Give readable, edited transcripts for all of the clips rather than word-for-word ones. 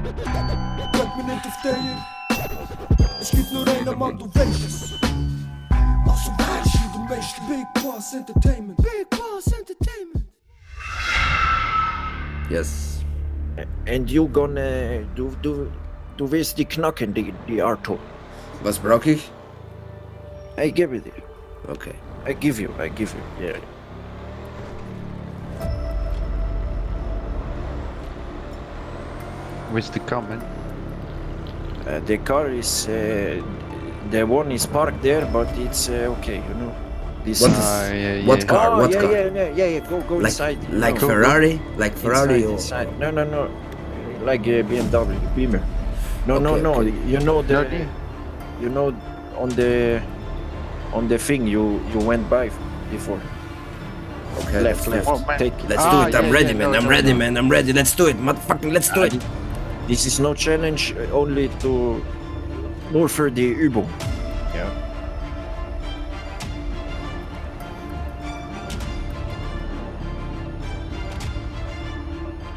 Kijk me niet of tegen. Er schiet nur einer Mann, du weißt es. Also weißt du, de meeste Big Bas Entertainment. Big Bas Entertainment. Yes. And you gonna du wirst die knacken, die Arthur. Was brauche ich? I give it. Okay. I give you, yeah. Where's the car, man? The car is, the one is parked there, but it's okay, you know. This What is- is- yeah, what yeah. car? What yeah, car? Yeah, go Like inside. you like know. Ferrari? Like Ferrari or Inside. No. Like BMW, Beamer. No, Okay, no. okay. You know the, Yeah. you know, on the thing you went by before. okay. Left. Oh, man. Take it. Let's do it. I'm yeah, ready, yeah, man. no, I'm no, ready, no. man. I'm ready. Let's do it. Motherfucking, let's do it. This is no challenge, only to nur für die Übung. Ja.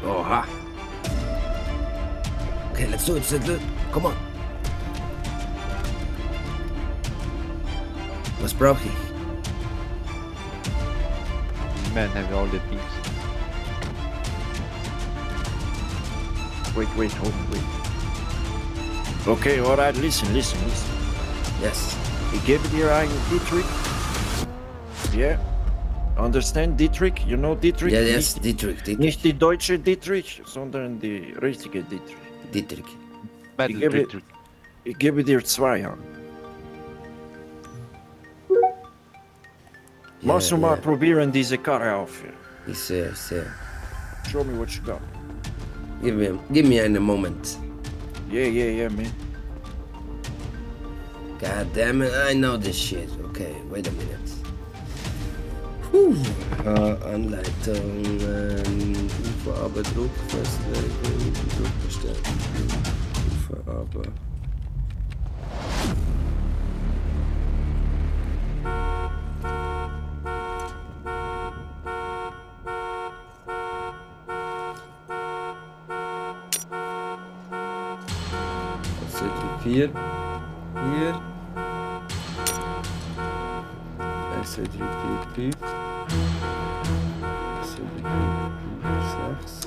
Oha. Okay, let's do it. Let's do it. Come on. Was brauche ich? Man, have all the things. Wait, Okay, alright, listen. Yes. Ich gebe dir ein Dietrich. Yeah. Understand Dietrich? You know Dietrich? Yeah, yes. Dietrich. Nicht die deutsche Dietrich, sondern die richtige Dietrich. Dietrich. Metal give it- Dietrich. Ich gebe dir zwei an. Machst du mal probieren diese Karre auf. It's Show me what you got. give me a moment. Yeah, man. God damn it, I know this shit. Okay, wait a minute. Anleitung, Uferarbe, Druck festlegen, Druck bestellen, Uferarbe. Hier. SC345. SC346.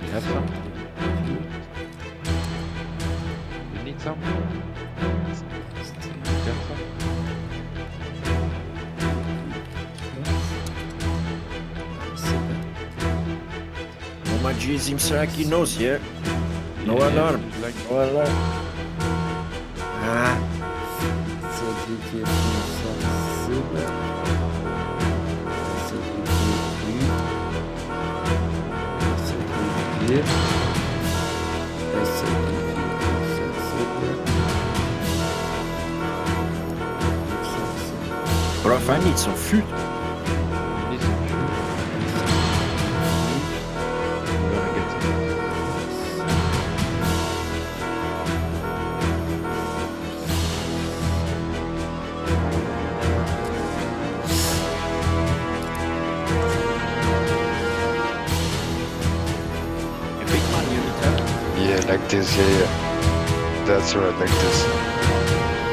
You have some? You need some? You got some? Mama G zimsaki knows, yeah? No alarm. Like, No alarm. Ah. Bro, if I need some food. you need some food. I'm gonna get some. A big man, you need help. Yeah, like this, yeah. That's right, like this.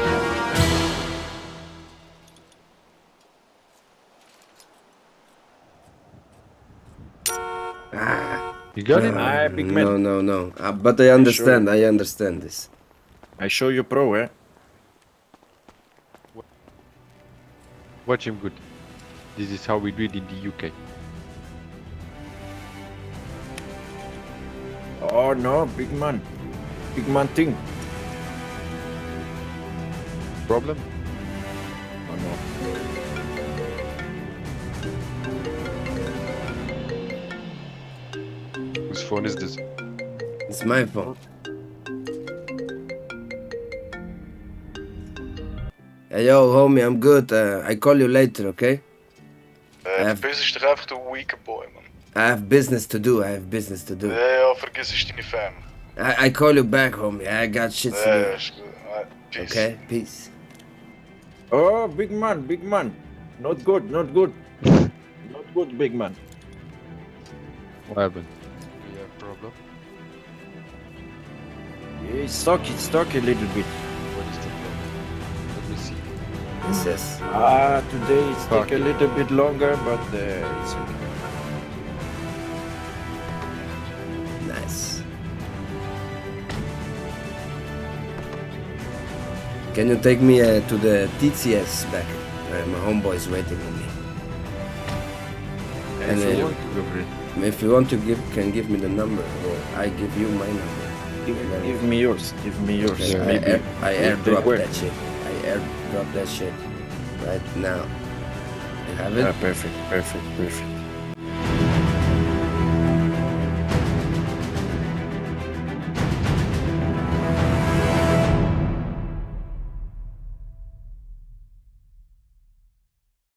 You got it? Ah, big man. No. But I understand. I understand this. I show you pro, eh? Watch him good. This is how we do it in the UK. Oh no, big man. Big man thing. Problem? Oh no. Whose phone is this? It's my phone. Hey, yo, homie, I'm good. I call you later, okay? have- Du bist dich einfach, du weaker boy, man. I have business to do. I have business to do. Ja, vergiss ich deine Fam. I call you back, homie. I got shit to Ja, do. ist gut. Peace. Okay, peace. Oh, big man, big man. Not good, not good. Not good, big man. What happened? We have problem. Yeah, it's stuck a little bit. What is the problem? Let me see. Yes, yes. Today it's take a Okay. little bit longer, but it's okay. Nice. Can you take me to the TCS back? My homeboy is waiting on me. And If you then- want, Go for it. If you want to give me the number, or I give you my number. give me yours. Give me yours. Okay, Maybe. I They airdrop work. that shit. I airdrop that shit right now. You have it? Perfect, perfect, perfect.